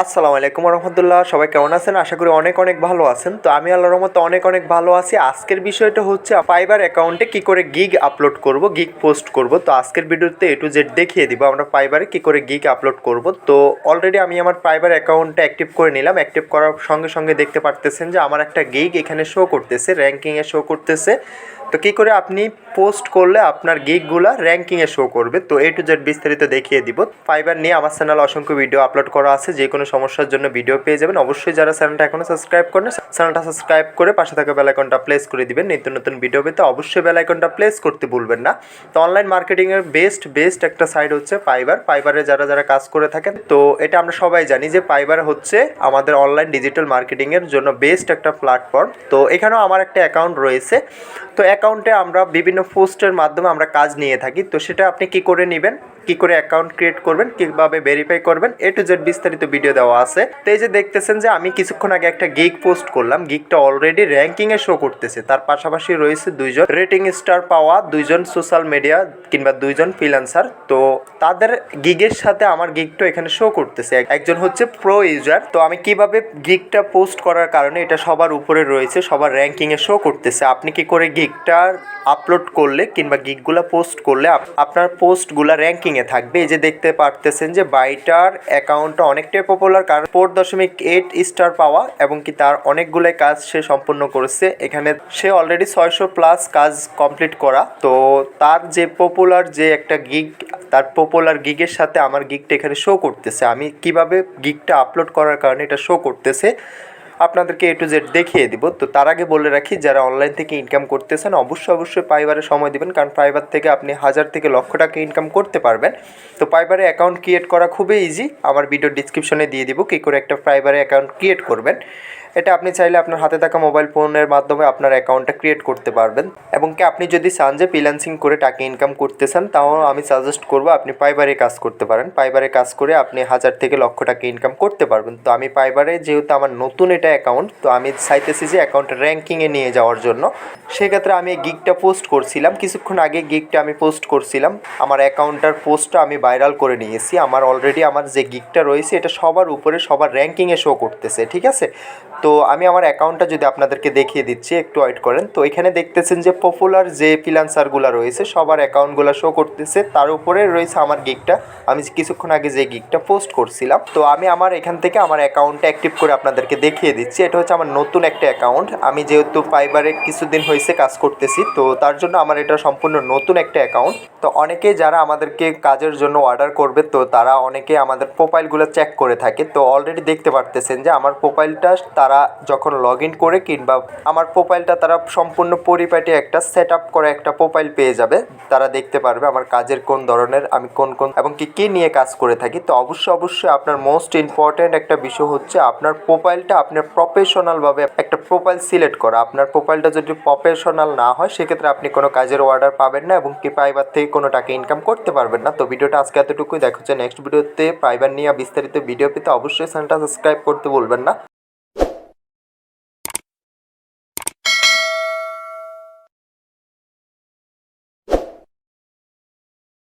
আসসালামু আলাইকুম রহমতুল্লাহ। সবাই কেমন আছেন? আশা করি অনেক অনেক ভালো আছেন। তো আমি আল্লাহর রহমতে অনেক অনেক ভালো আছি। আজকের বিষয়টা হচ্ছে ফাইবার অ্যাকাউন্টে কি করে গিগ আপলোড করব, গিগ পোস্ট করব। তো আজকের ভিডিওতে এ টু জেড দেখিয়ে দিব আমরা ফাইবারে কি করে গিগ আপলোড করব। তো অলরেডি আমি আমার ফাইবার অ্যাকাউন্টটা অ্যাক্টিভ করে নিলাম। অ্যাক্টিভ করার সঙ্গে সঙ্গে দেখতে পারতেছেন যে আমার একটা গিগ এখানে শো করতেছে, র্যাঙ্কিংয়ে শো করতেছে। তো কী করে আপনি পোস্ট করলে আপনার গিগগুলা র্যাঙ্কিংয়ে শো করবে, তো এ টু জেড বিস্তারিত দেখিয়ে দিব। ফাইবার নিয়ে আমার চ্যানেলে অসংখ্য ভিডিও আপলোড করা আছে, যে কোনো সমস্যার জন্য ভিডিও পেয়ে যাবেন। অবশ্যই যারা চ্যানেলটা এখনও সাবস্ক্রাইব করেন, চ্যানেলটা সাবস্ক্রাইব করে পাশে থাকা বেল আইকনটা প্রেস করে দিবেন। নিত্য নতুন ভিডিও পেতে অবশ্যই বেল আইকনটা প্রেস করতে ভুলবেন না। তো অনলাইন মার্কেটিংয়ের বেস্ট একটা সাইট হচ্ছে ফাইবার। ফাইবারে যারা যারা কাজ করে থাকেন, তো এটা আমরা সবাই জানি যে ফাইবার হচ্ছে আমাদের অনলাইন ডিজিটাল মার্কেটিংয়ের জন্য বেস্ট একটা প্ল্যাটফর্ম। তো এখানেও আমার একটা অ্যাকাউন্ট রয়েছে। তো অ্যাকাউন্টে আমরা বিভিন্ন পোস্টের মাধ্যমে আমরা কাজ নিয়ে থাকি। তো সেটা আপনি কি করে নেবেন, কি করে অ্যাকাউন্ট ক্রিয়েট করবেন, কীভাবে ভেরিফাই করবেন, এ টু জেড বিস্তারিত ভিডিও দেওয়া আছে। তো এই যে দেখতেছেন যে আমি কিছুক্ষণ আগে একটা গিগ পোস্ট করলাম, গিগটা অলরেডি র্যাঙ্কিংয়ে শো করতেছে। তার পাশাপাশি রয়েছে দুইজন রেটিং স্টার পাওয়া, দুইজন সোশ্যাল মিডিয়া কিংবা দুইজন ফ্রিল্যান্সার। তো তাদের গিগের সাথে আমার গিগটা এখানে শো করতেছে। একজন হচ্ছে প্রো ইউজার। তো আমি কিভাবে গিগটা পোস্ট করার কারণে এটা সবার উপরে রয়েছে, সবার র্যাঙ্কিংয়ে শো করতেছে। আপনি কি করে গিগটা আপলোড করলে কিংবা গিগগুলা পোস্ট করলে আপনার পোস্টগুলা র্যাঙ্কিংয়ে থাকবে। এই যে দেখতে পারতেছেন যে বাইটার অ্যাকাউন্টটা অনেকটাই পপুলার, কারণ 4.8 স্টার পাওয়া এবং কি তার অনেকগুলাই কাজ সে সম্পূর্ণ করেছে। এখানে সে অলরেডি 600+ কাজ কমপ্লিট করা। তো তার যে পপুলার যে একটা গিগ, তার পপুলার গিগের সাথে আমার গিগটা এখানে শো করতেছে। আমি কিভাবে গিগটা আপলোড করার কারণে এটা শো করতেছে আপনাদেরকে এ টু জেড দেখিয়ে দিব। তো তার আগে বলে রাখি, যারা অনলাইন থেকে ইনকাম করতেছেন অবশ্যই ফাইবারে সময় দিবেন, কারণ ফাইবার থেকে আপনি 1000 থেকে লক্ষ টাকা ইনকাম করতে পারবেন। তো ফাইবারে অ্যাকাউন্ট ক্রিয়েট করা খুবই ইজি। আমার ভিডিও ডিসক্রিপশনে দিয়ে দিব কী করে একটা ফাইবারে অ্যাকাউন্ট ক্রিয়েট করবেন। এটা আপনি চাইলে আপনার হাতে থাকা মোবাইল ফোনের মাধ্যমে আপনার অ্যাকাউন্টটা ক্রিয়েট করতে পারবেন। এবং কি আপনি যদি চান যে ফ্রিল্যান্সিং করে টাকা ইনকাম করতে চান, তাও আমি সাজেস্ট করবো আপনি ফাইবারে কাজ করতে পারেন। ফাইবারে কাজ করে আপনি 1000 থেকে লক্ষ টাকা ইনকাম করতে পারবেন। তো আমি ফাইবারে যেহেতু আমার নতুন এটা অ্যাকাউন্ট, তো আমি চাইতেছি যে অ্যাকাউন্ট র্যাঙ্কিংয়ে নিয়ে যাওয়ার জন্য। সেক্ষেত্রে আমি গিগটা পোস্ট করছিলাম, কিছুক্ষণ আগে গিগটা আমি পোস্ট করছিলাম। আমার অ্যাকাউন্টটার পোস্টটা আমি ভাইরাল করে নিয়েছি। আমার অলরেডি আমার যে গিগটা রয়েছে এটা সবার উপরে, সবার র্যাঙ্কিংয়ে শো করতেছে, ঠিক আছে। তো আমি আমার অ্যাকাউন্টটা যদি আপনাদেরকে দেখিয়ে দিচ্ছি, একটু ওয়েট করেন। তো এখানে দেখতেছেন যে পপুলার যে ফ্রিল্যান্সারগুলো রয়েছে সবার অ্যাকাউন্টগুলো শো করতেছে, তার উপরে রয়েছে আমার গিগটা। আমি কিছুক্ষণ আগে যে গিগটা পোস্ট করছিলাম, তো আমি আমার এখান থেকে আমার অ্যাকাউন্টটা অ্যাক্টিভ করে আপনাদেরকে দেখিয়ে দিচ্ছি। এটা হচ্ছে আমার নতুন একটা অ্যাকাউন্ট। আমি যেহেতু ফাইবারে কিছুদিন হয়েছে কাজ করতেছি, তো তার জন্য আমার এটা সম্পূর্ণ নতুন একটা অ্যাকাউন্ট। তো অনেকে যারা আমাদেরকে কাজের জন্য অর্ডার করবে, তো তারা অনেকে আমাদের প্রোফাইলগুলো চেক করে থাকে। তো অলরেডি দেখতে পারতেছেন যে আমার প্রোফাইলটা তারা যখন লগ ইন করে কিংবা আমার প্রোফাইলটা তারা সম্পূর্ণ পরিপাটি একটা সেট আপ করে একটা প্রোফাইল পেয়ে যাবে। তারা দেখতে পারবে আমার কাজের কোন ধরনের, আমি কোন এবং কী নিয়ে কাজ করে থাকি। তো অবশ্যই আপনার মোস্ট ইম্পর্ট্যান্ট একটা বিষয় হচ্ছে আপনার প্রোফাইলটা আপনার প্রফেশনালভাবে একটা প্রোফাইল সিলেক্ট করা। আপনার প্রোফাইলটা যদি প্রফেশনাল না হয়, সেক্ষেত্রে আপনি কোনো কাজের অর্ডার পাবেন না এবং কি ফাইবার থেকে কোনো টাকা ইনকাম করতে পারবেন না। তো ভিডিওটা আজকে এতটুকুই। দেখা হচ্ছে নেক্সট ভিডিওতে। ফাইবার নিয়ে বিস্তারিত ভিডিও পেতে অবশ্যই চ্যানেলটা সাবস্ক্রাইব করতে ভুলবেন না।